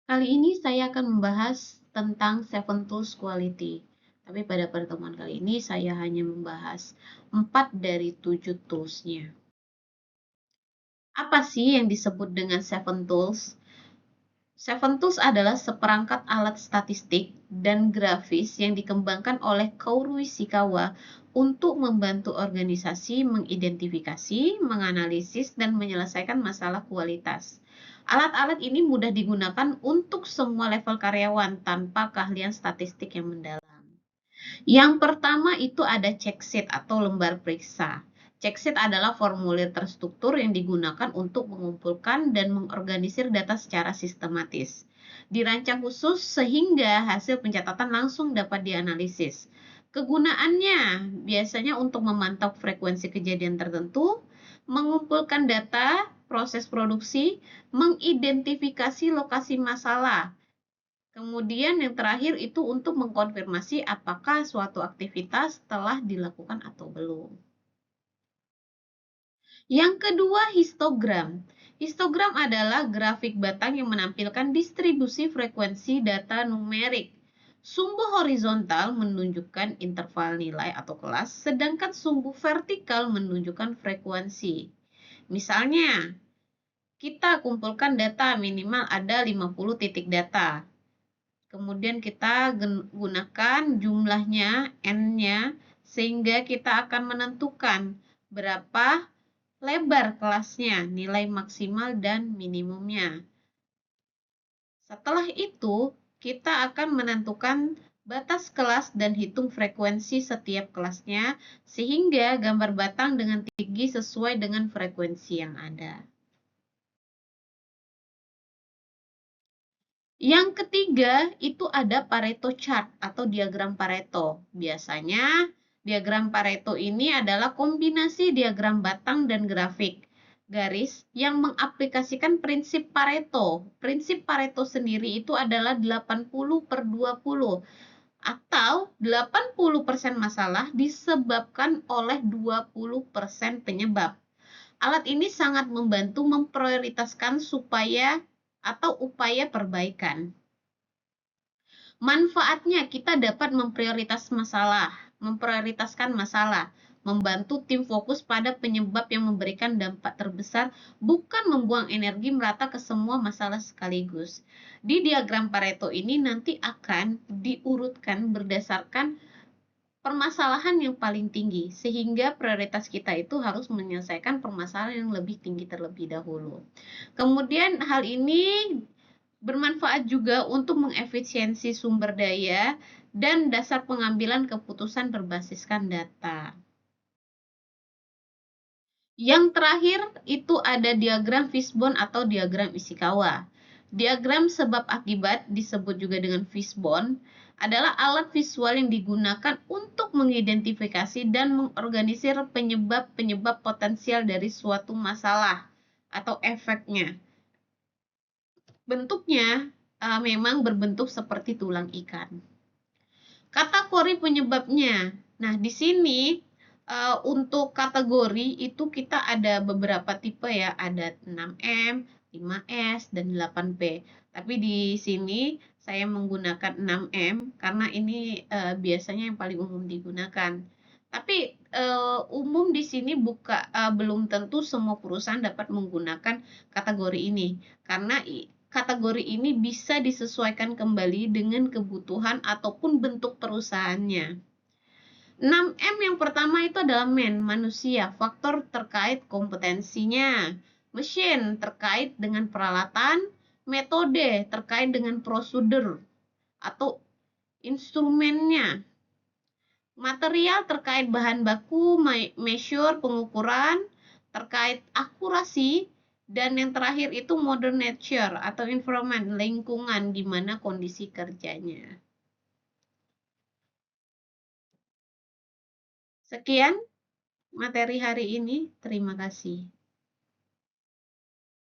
Kali ini saya akan membahas tentang 7 Tools Quality. Tapi pada pertemuan kali ini saya hanya membahas 4 dari 7 tools-nya. Apa sih yang disebut dengan 7 Tools? 7 Tools adalah seperangkat alat statistik dan grafis yang dikembangkan oleh Kaoru Ishikawa untuk membantu organisasi mengidentifikasi, menganalisis, dan menyelesaikan masalah kualitas. Alat-alat ini mudah digunakan untuk semua level karyawan tanpa keahlian statistik yang mendalam. Yang pertama itu ada check sheet atau lembar periksa. Check sheet adalah formulir terstruktur yang digunakan untuk mengumpulkan dan mengorganisir data secara sistematis. Dirancang khusus sehingga hasil pencatatan langsung dapat dianalisis. Kegunaannya biasanya untuk memantau frekuensi kejadian tertentu, mengumpulkan data, proses produksi, mengidentifikasi lokasi masalah. Kemudian yang terakhir itu untuk mengkonfirmasi apakah suatu aktivitas telah dilakukan atau belum. Yang kedua, histogram. Histogram adalah grafik batang yang menampilkan distribusi frekuensi data numerik. Sumbu horizontal menunjukkan interval nilai atau kelas, sedangkan sumbu vertikal menunjukkan frekuensi. Misalnya, kita kumpulkan data minimal ada 50 titik data. Kemudian kita gunakan jumlahnya, N-nya, sehingga kita akan menentukan berapa lebar kelasnya, nilai maksimal dan minimumnya. Setelah itu, kita akan menentukan batas kelas dan hitung frekuensi setiap kelasnya, sehingga gambar batang dengan tinggi sesuai dengan frekuensi yang ada. Yang ketiga, itu ada Pareto chart atau diagram Pareto. Biasanya, diagram Pareto ini adalah kombinasi diagram batang dan grafik garis yang mengaplikasikan prinsip Pareto. Prinsip Pareto sendiri itu adalah 80/20 atau 80% masalah disebabkan oleh 20% penyebab. Alat ini sangat membantu memprioritaskan upaya perbaikan. Manfaatnya kita dapat memprioritaskan masalah, membantu tim fokus pada penyebab yang memberikan dampak terbesar, bukan membuang energi merata ke semua masalah sekaligus. Di diagram Pareto ini nanti akan diurutkan berdasarkan permasalahan yang paling tinggi, sehingga prioritas kita itu harus menyelesaikan permasalahan yang lebih tinggi terlebih dahulu. Kemudian hal ini bermanfaat juga untuk mengefisiensi sumber daya dan dasar pengambilan keputusan berbasiskan data. Yang terakhir itu ada diagram Fishbone atau diagram Ishikawa. Diagram sebab akibat, disebut juga dengan Fishbone, adalah alat visual yang digunakan untuk mengidentifikasi dan mengorganisir penyebab-penyebab potensial dari suatu masalah atau efeknya. Bentuknya memang berbentuk seperti tulang ikan. Kategori penyebabnya. Nah, di sini untuk kategori itu kita ada beberapa tipe ya, ada 6M, 5S, dan 8P. Tapi di sini saya menggunakan 6M karena ini biasanya yang paling umum digunakan. Tapi umum di sini belum tentu semua perusahaan dapat menggunakan kategori ini karena kategori ini bisa disesuaikan kembali dengan kebutuhan ataupun bentuk perusahaannya. 6M yang pertama itu adalah manusia, faktor terkait kompetensinya. Mesin terkait dengan peralatan, metode terkait dengan prosedur atau instrumennya. Material terkait bahan baku, measure, pengukuran, terkait akurasi, dan yang terakhir itu modern nature atau environment, lingkungan di mana kondisi kerjanya. Sekian materi hari ini, terima kasih.